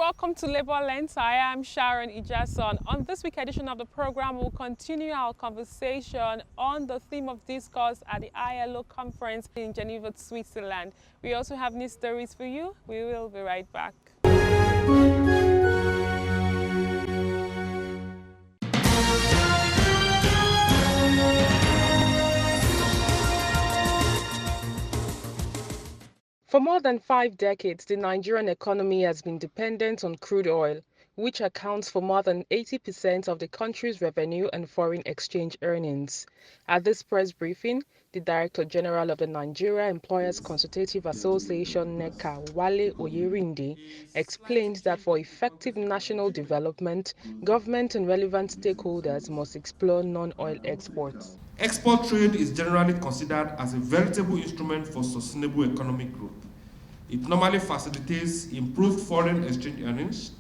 welcome to Labour Lens. I am Sharon Ijason. On this week edition of the program, we'll continue our conversation on the theme of discourse at the ILO conference in Geneva, Switzerland. We also have news stories for you. We will be right back. For more than 5 decades, the Nigerian economy has been dependent on crude oil, which accounts for more than 80% of the country's revenue and foreign exchange earnings. At this press briefing, the Director General of the Nigeria Employers Consultative Association, NECA, Wale Oyerinde, explained that for effective national development, government and relevant stakeholders must explore non-oil exports. Export trade is generally considered as a veritable instrument for sustainable economic growth. It normally facilitates improved foreign exchange earnings,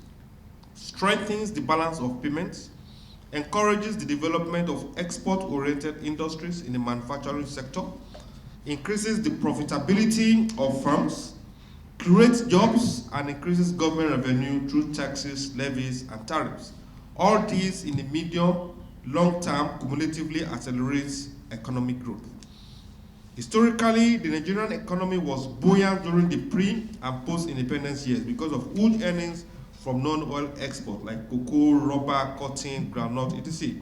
strengthens the balance of payments, encourages the development of export-oriented industries in the manufacturing sector, increases the profitability of firms, creates jobs, and increases government revenue through taxes, levies, and tariffs. All these in the medium long term cumulatively accelerates economic growth. Historically, the Nigerian economy was buoyant during the pre- and post-independence years because of huge earnings from non-oil export like cocoa, rubber, cotton, groundnut, etc.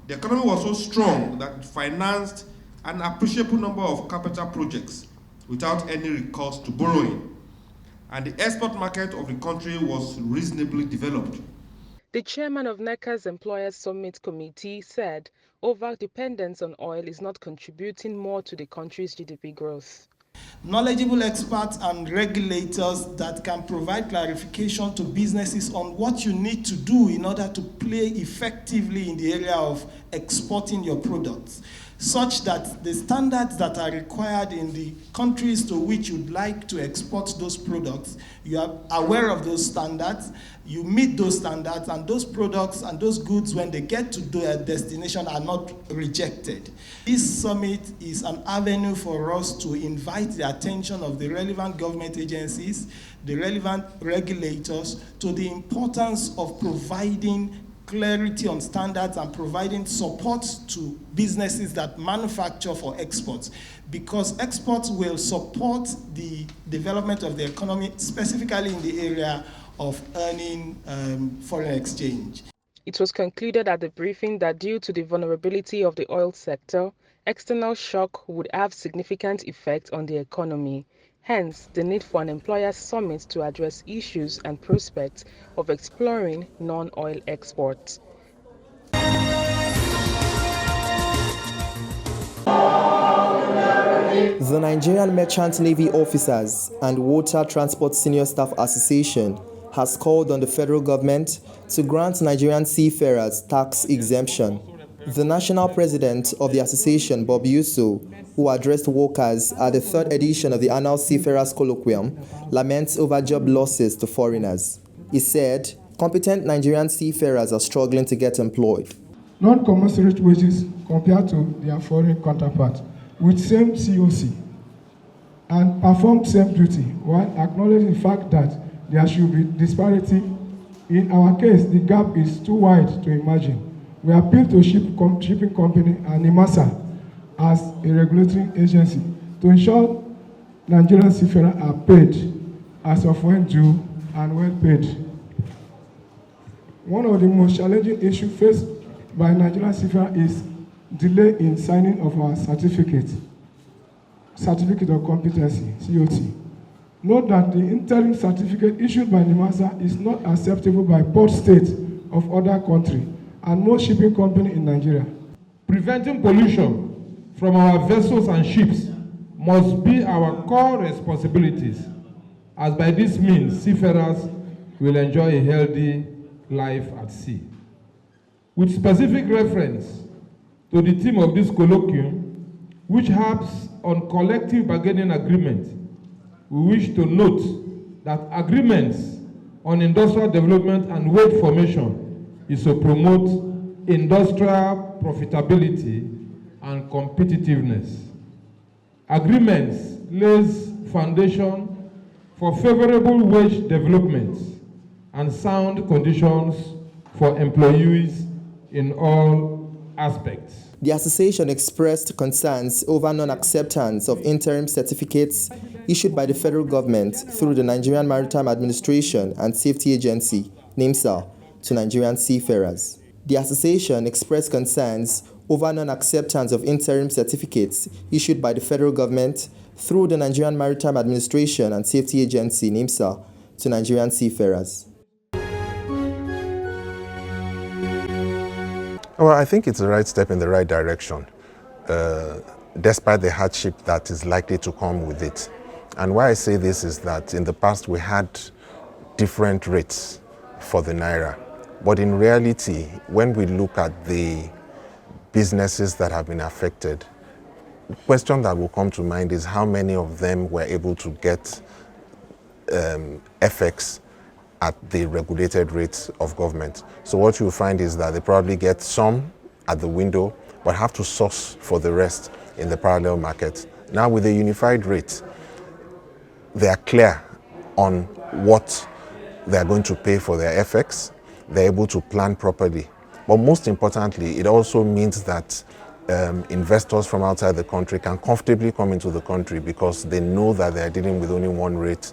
The economy was so strong that it financed an appreciable number of capital projects without any recourse to borrowing, and the export market of the country was reasonably developed. The chairman of NECA's Employers Summit Committee said over-dependence on oil is not contributing more to the country's GDP growth. Knowledgeable experts and regulators that can provide clarification to businesses on what you need to do in order to play effectively in the area of exporting your products, such that the standards that are required in the countries to which you'd like to export those products, you are aware of those standards, you meet those standards, and those products and those goods, when they get to their destination, are not rejected. This summit is an avenue for us to invite the attention of the relevant government agencies, the relevant regulators, to the importance of providing clarity on standards and providing support to businesses that manufacture for exports, because exports will support the development of the economy, specifically in the area of earning foreign exchange. It was concluded at the briefing that due to the vulnerability of the oil sector, external shock would have significant effect on the economy. Hence, the need for an employers' summit to address issues and prospects of exploring non-oil exports. The Nigerian Merchant Navy Officers and Water Transport Senior Staff Association has called on the federal government to grant Nigerian seafarers tax exemption. The national president of the association, Bob Yusu, who addressed workers at the third edition of the annual Seafarers Colloquium, laments over job losses to foreigners. He said, competent Nigerian seafarers are struggling to get employed. Non-commensurate wages compared to their foreign counterparts with same COC and performed same duty, while acknowledging the fact that there should be disparity. In our case, the gap is too wide to imagine. We appeal to shipping company and NECA as a regulatory agency to ensure Nigerian seafarers are paid as of when due and well paid. One of the most challenging issues faced by Nigerian seafarers is delay in signing of our certificate of competency, COT. Note that the interim certificate issued by NECA is not acceptable by port states of other countries and most shipping companies in Nigeria. Preventing pollution from our vessels and ships must be our core responsibilities, as by this means seafarers will enjoy a healthy life at sea. With specific reference to the theme of this colloquium, which harps on collective bargaining agreement, we wish to note that agreements on industrial development and wage formation is to promote industrial profitability and competitiveness. Agreements lays foundation for favorable wage development and sound conditions for employees in all aspects. The association expressed concerns over non-acceptance of interim certificates issued by the federal government through the Nigerian Maritime Administration and Safety Agency, NEMSA, to Nigerian seafarers. The association expressed concerns over non-acceptance of interim certificates issued by the federal government through the Nigerian Maritime Administration and Safety Agency, NEMSA, to Nigerian seafarers. Well, I think it's the right step in the right direction, despite the hardship that is likely to come with it. And why I say this is that in the past we had different rates for the Naira. But in reality, when we look at the businesses that have been affected, the question that will come to mind is how many of them were able to get FX at the regulated rates of government. So what you'll find is that they probably get some at the window, but have to source for the rest in the parallel market. Now with the unified rate, they are clear on what they are going to pay for their FX. They're able to plan properly. But most importantly, it also means that investors from outside the country can comfortably come into the country because they know that they are dealing with only one rate,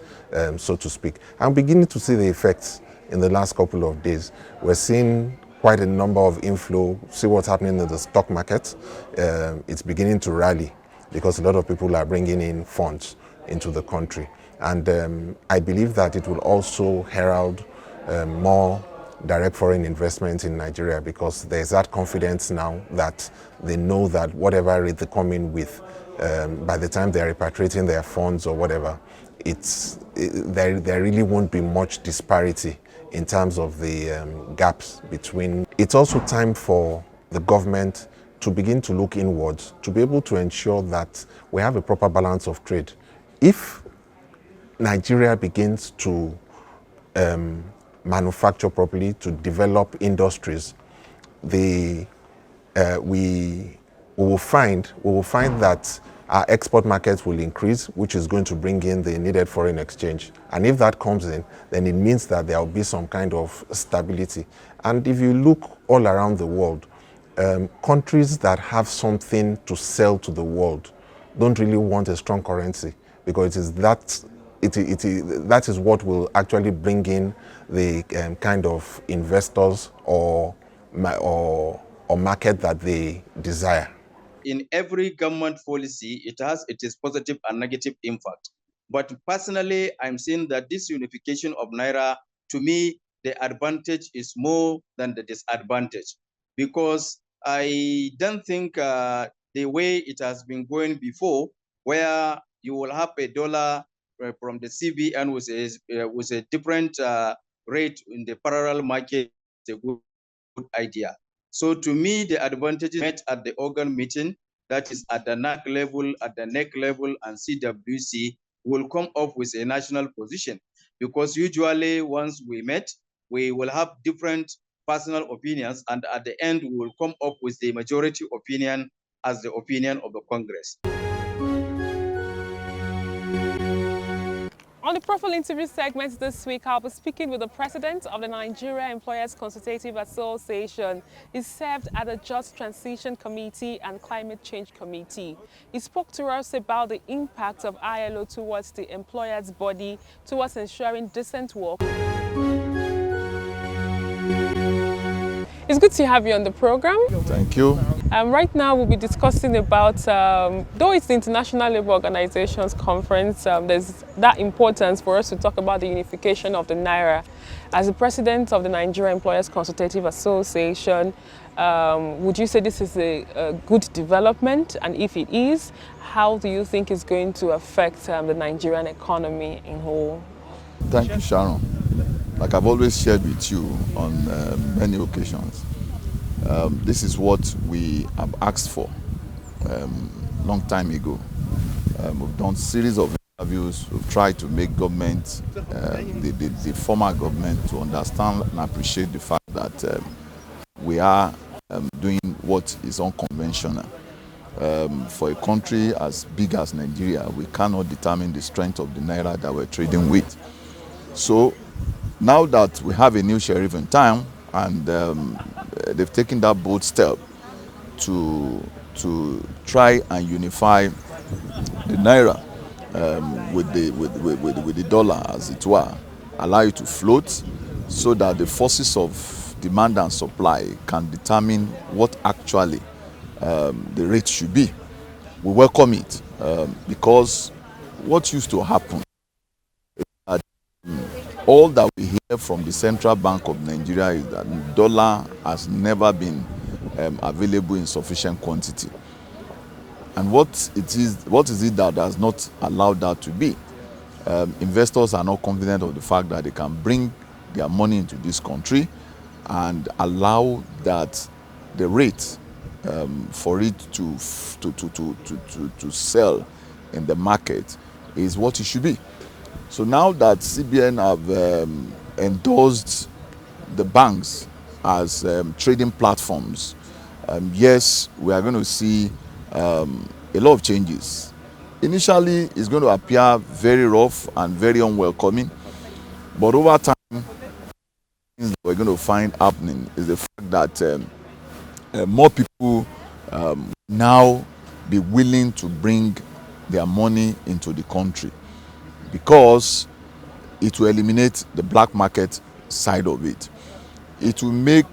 so to speak. I'm beginning to see the effects in the last couple of days. We're seeing quite a number of inflow, see what's happening in the stock market. It's beginning to rally because a lot of people are bringing in funds into the country. And I believe that it will also herald more direct foreign investment in Nigeria because there's that confidence now that they know that whatever rate they come in with, by the time they're repatriating their funds or whatever, there really won't be much disparity in terms of the gaps between. It's also time for the government to begin to look inwards, to be able to ensure that we have a proper balance of trade. If Nigeria begins to manufacture properly, to develop industries, we will find that our export markets will increase, which is going to bring in the needed foreign exchange. And if that comes in, then it means that there will be some kind of stability. And if you look all around the world, countries that have something to sell to the world don't really want a strong currency because it is that is what will actually bring in the kind of investors or market that they desire. In every government policy, it has its positive and negative impact. But personally, I'm saying that this unification of Naira, to me, the advantage is more than the disadvantage, because I don't think the way it has been going before, where you will have a dollar from the CBN with a different rate in the parallel market, is a good idea. So to me, the advantage is met at the organ meeting, that is at the NAC level, at the NEC level, and CWC will come up with a national position. Because usually once we met, we will have different personal opinions, and at the end, we will come up with the majority opinion as the opinion of the Congress. On the profile interview segment this week, I'll be speaking with the president of the Nigeria Employers Consultative Association. He served at the Just Transition Committee and Climate Change Committee. He spoke to us about the impact of ILO towards the employers' body, towards ensuring decent work. It's good to have you on the program. Thank you. Right now we'll be discussing about, though it's the International Labour Organization's conference, there's that importance for us to talk about the unification of the Naira. As the president of the Nigeria Employers Consultative Association, would you say this is a good development? And if it is, how do you think it's going to affect the Nigerian economy in whole? Thank you, Sharon. Like I've always shared with you on many occasions, this is what we have asked for long time ago. We've done series of interviews. We've tried to make government, the former government, to understand and appreciate the fact that we are doing what is unconventional. For a country as big as Nigeria, we cannot determine the strength of the Naira that we're trading with. So now that we have a new sheriff in town, and they've taken that bold step to try and unify the naira with the dollar, as it were, allow it to float, so that the forces of demand and supply can determine what actually the rate should be. We welcome it because what used to happen is that all that we hear from the Central Bank of Nigeria is that the dollar has never been available in sufficient quantity. And what is it that has not allowed that to be? Investors are not confident of the fact that they can bring their money into this country and allow that the rate for it to sell in the market is what it should be. So now that CBN have endorsed the banks as trading platforms, yes, we are going to see a lot of changes. Initially, it's going to appear very rough and very unwelcoming, but over time, things that we're going to find happening is the fact that more people now be willing to bring their money into the country, because it will eliminate the black market side of it. It will make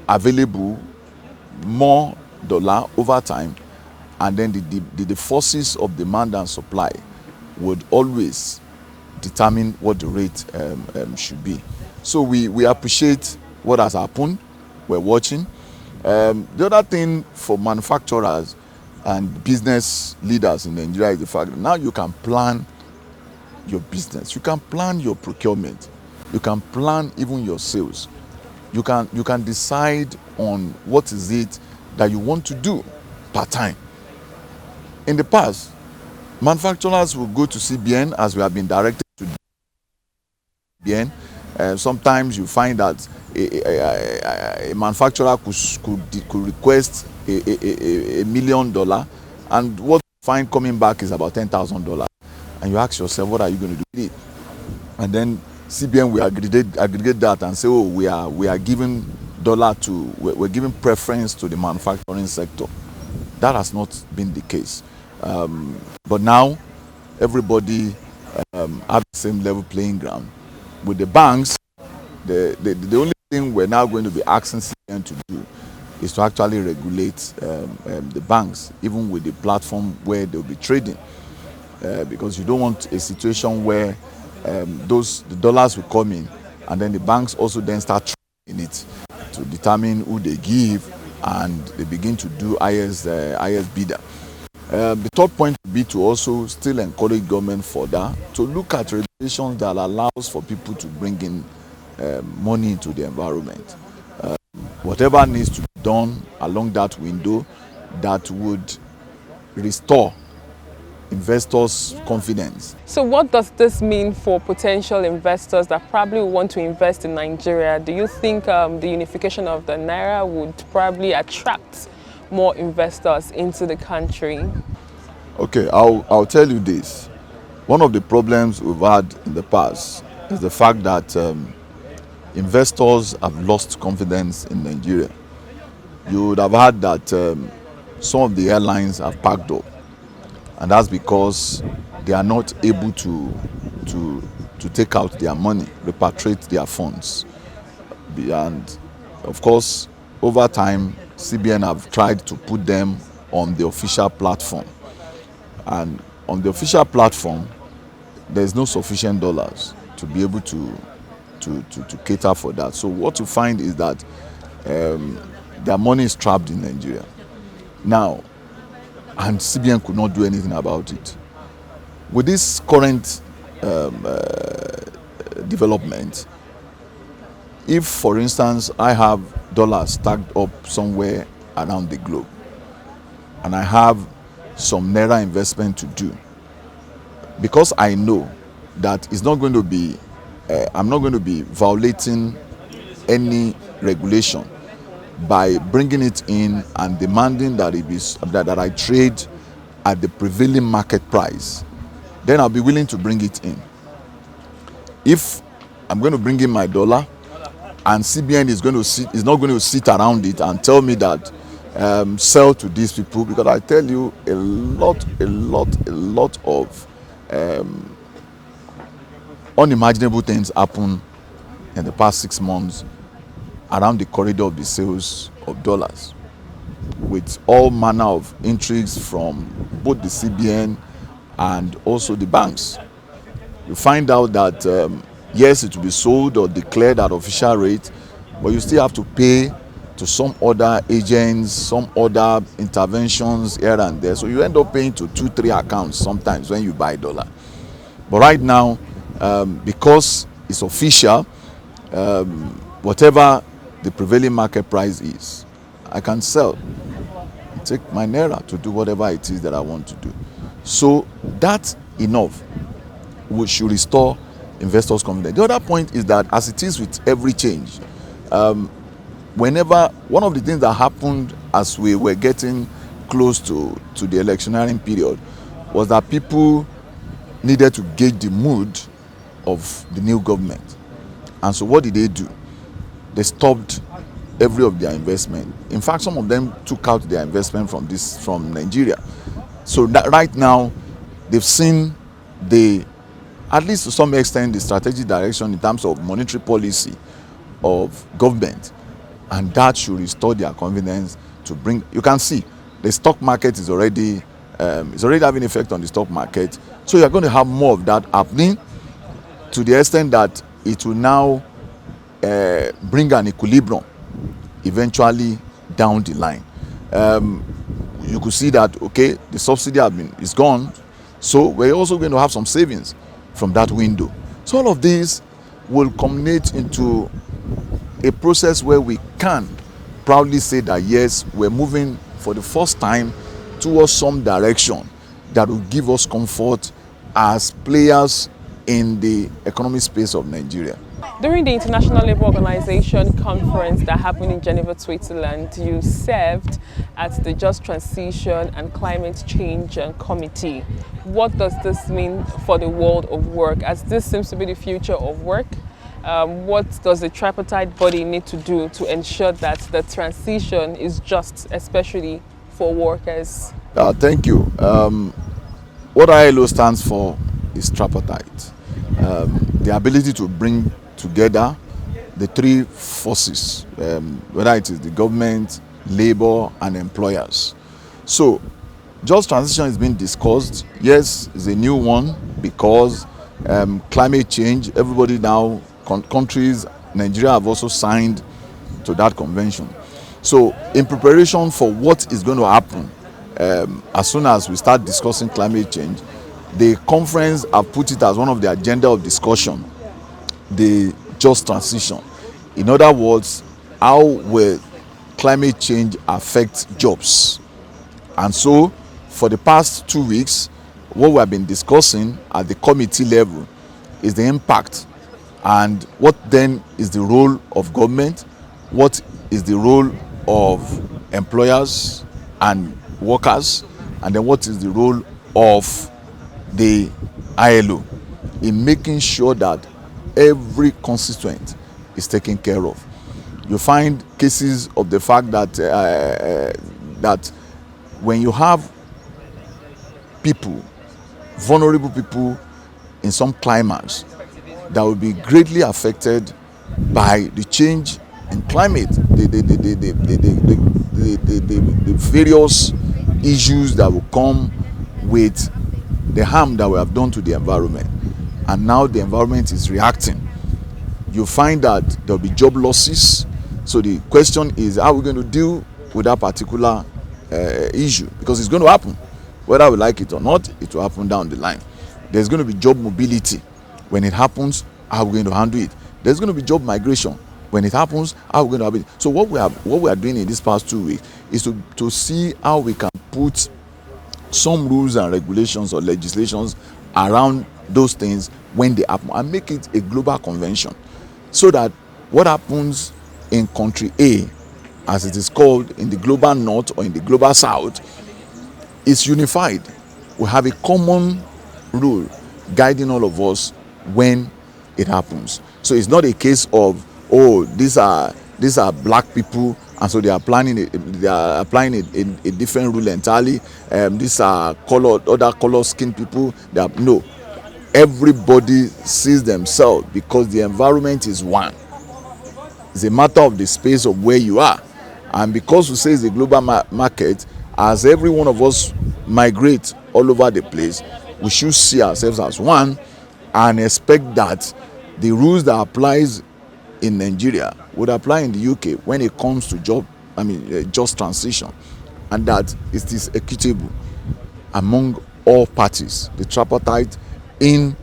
available more dollar over time, and then the forces of demand and supply would always determine what the rate should be. So we appreciate what has happened. We're watching. The other thing for manufacturers and business leaders in Nigeria is the fact that now you can plan your business, you can plan your procurement, you can plan even your sales. You can decide on what is it that you want to do per time. In the past, manufacturers will go to CBN, as we have been directed to CBN. Sometimes you find that a manufacturer could request $1 million, and what you find coming back is about $10,000. And you ask yourself, what are you going to do with it? And then CBN will aggregate that and say, oh, we are giving we're giving preference to the manufacturing sector. That has not been the case. But now everybody have the same level playing ground. With the banks, the only thing we're now going to be asking CBN to do is to actually regulate the banks, even with the platform where they'll be trading. Because you don't want a situation where the dollars will come in, and then the banks also then start trading it to determine who they give, and they begin to do highest bidder. The third point would be to also still encourage government further to look at regulations that allows for people to bring in money into the environment. Whatever needs to be done along that window that would restore investors' confidence. So what does this mean for potential investors that probably want to invest in Nigeria? Do you think the unification of the naira would probably attract more investors into the country? Okay, I'll tell you this. One of the problems we've had in the past is the fact that investors have lost confidence in Nigeria. You would have heard that some of the airlines have packed up, and that's because they are not able to take out their money, repatriate their funds. And of course, over time, CBN have tried to put them on the official platform. And on the official platform, there's no sufficient dollars to be able to cater for that. So what you find is that their money is trapped in Nigeria. Now, and CBN could not do anything about it. With this current development, if, for instance, I have dollars stacked up somewhere around the globe, and I have some naira investment to do, because I know that it's not going to be, I'm not going to be violating any regulation by bringing it in and demanding that that I trade at the prevailing market price, then I'll be willing to bring it in. If I'm going to bring in my dollar, and CBN is not going to sit around it and tell me that sell to these people, because I tell you a lot of unimaginable things happen in the past 6 months around the corridor of the sales of dollars, with all manner of intrigues from both the CBN and also the banks. You find out that yes, it will be sold or declared at official rate, but you still have to pay to some other agents, some other interventions here and there. So you end up paying to 2-3 accounts sometimes when you buy dollar. But right now, because it's official, whatever the prevailing market price is, I can sell, take my naira to do whatever it is that I want to do. So that's enough, which should restore investors' confidence. The other point is that, as it is with every change, whenever one of the things that happened as we were getting close to the electioneering period was that people needed to gauge the mood of the new government. And so what did they do? They stopped every of their investment. In fact, some of them took out their investment from Nigeria. So that right now, they've seen at least to some extent, the strategic direction in terms of monetary policy of government, and that should restore their confidence to bring. You can see the stock market is already having effect on the stock market. So you're going to have more of that happening, to the extent that it will now bring an equilibrium eventually down the line. You could see that, okay, the subsidy is gone, so we're also going to have some savings from that window. So all of this will culminate into a process where we can proudly say that yes, we're moving for the first time towards some direction that will give us comfort as players in the economic space of Nigeria. During the International Labour Organization conference that happened in Geneva, Switzerland, you served at the Just Transition and Climate Change Committee. What does this mean for the world of work? As this seems to be the future of work, what does the tripartite body need to do to ensure that the transition is just, especially for workers? Thank you. What ILO stands for is tripartite. The ability to bring together the three forces, whether it is the government, labor, and employers. So, just transition is being discussed. Yes, it's a new one because climate change, everybody now, countries, Nigeria have also signed to that convention. So, in preparation for what is going to happen, as soon as we start discussing climate change, the conference have put it as one of the agenda of discussion, the just transition. In other words, how will climate change affect jobs? And so, for the past 2 weeks, what we have been discussing at the committee level is the impact, and what then is the role of government, what is the role of employers and workers, and then what is the role of the ILO in making sure that every constituent is taken care of. You find cases of the fact that that when you have people, vulnerable people in some climates that will be greatly affected by the change in climate, the various issues that will come with the harm that we have done to the environment, and now the environment is reacting. You find that there will be job losses. So the question is, how are we going to deal with that particular issue? Because it's going to happen, whether we like it or not. It will happen down the line. There's going to be job mobility. When it happens, how are we going to handle it? There's going to be job migration. When it happens, how are we going to handle it? So what we are doing in these past 2 weeks is to see how we can put some rules and regulations or legislations around those things when they happen, and make it a global convention, so that what happens in country A, as it is called, in the global north or in the global south, is unified. We have a common rule guiding all of us when it happens. So it's not a case of, oh, these are black people, and so they are applying a different rule entirely. These are other color skin people. No, everybody sees themselves because the environment is one. It's a matter of the space of where you are, and because we say it's a global market, as every one of us migrate all over the place, we should see ourselves as one and expect that the rules that applies in Nigeria would apply in the UK when it comes to just transition, and that it is equitable among all parties, the tripartite in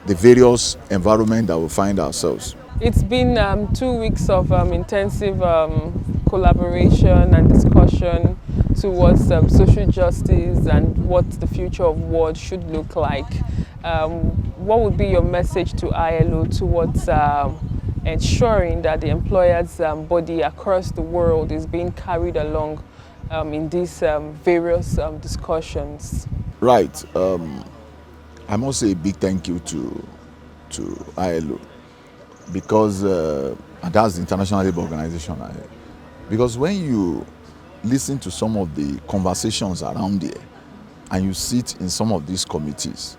the various environment that we find ourselves. It's been 2 weeks of intensive collaboration and discussion towards social justice and what the future of work should look like. What would be your message to ILO towards ensuring that the employers' body across the world is being carried along in these various discussions? Right. I must say a big thank you to ILO, because and that's the International Labour Organization. Because when you listen to some of the conversations around here and you sit in some of these committees,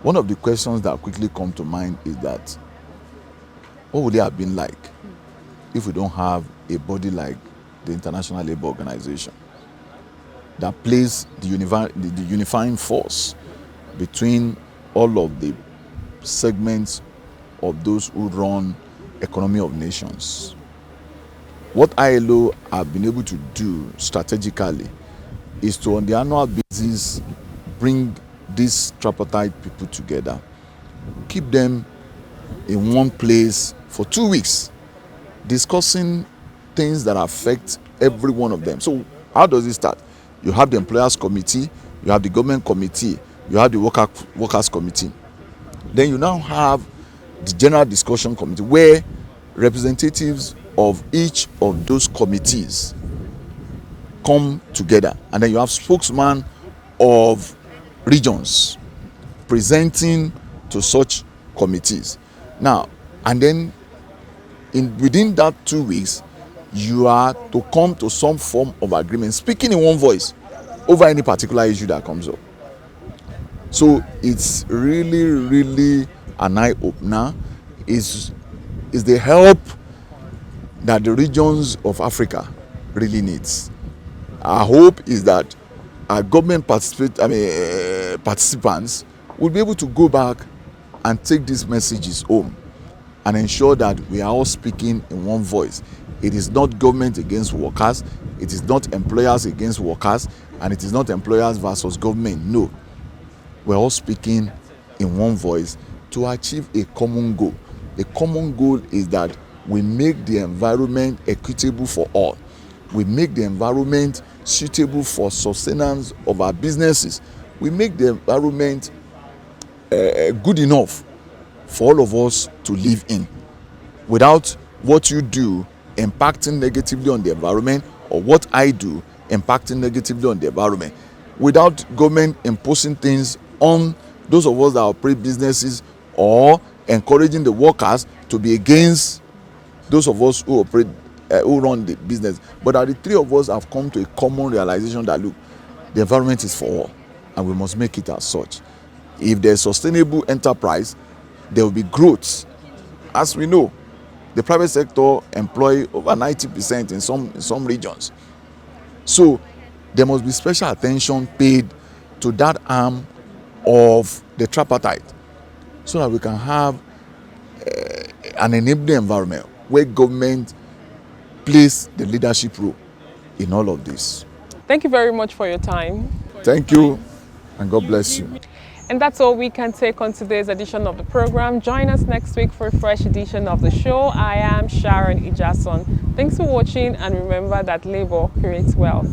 one of the questions that quickly come to mind is that, what would it have been like if we don't have a body like the International Labour Organization that plays the unifying force between all of the segments of those who run economy of nations? What ILO have been able to do strategically is to, on the annual basis, bring these tripartite people together, keep them in one place for 2 weeks, discussing things that affect every one of them. So how does it start? You have the employers committee, you have the government committee, you have the workers committee. Then you now have the general discussion committee, where representatives of each of those committees come together, and then you have spokesman of regions presenting to such committees. Now, and then within that 2 weeks, you are to come to some form of agreement, speaking in one voice over any particular issue that comes up. So it's really an eye-opener. Is the help that the regions of Africa really needs. Our hope is that our government participants will be able to go back and take these messages home and ensure that we are all speaking in one voice. It is not government against workers, it is not employers against workers, and it is not employers versus government. No, we're all speaking in one voice to achieve a common goal. The common goal is that we make the environment equitable for all. We make the environment suitable for sustenance of our businesses. We make the environment good enough for all of us to live in, without what you do impacting negatively on the environment, or what I do impacting negatively on the environment, without government imposing things on those of us that operate businesses, or encouraging the workers to be against those of us who operate, who run the business. But the three of us have come to a common realization that, look, the environment is for all, and we must make it as such. If there's sustainable enterprise, there will be growth. As we know, the private sector employ over 90% in some regions. So there must be special attention paid to that arm of the tripartite, so that we can have an enabling environment where government plays the leadership role in all of this. Thank you very much for your time. Thank you, and God bless you. And that's all we can take on today's edition of the program. Join us next week for a fresh edition of the show. I am Sharon Ijason. Thanks for watching, and remember that labor creates wealth.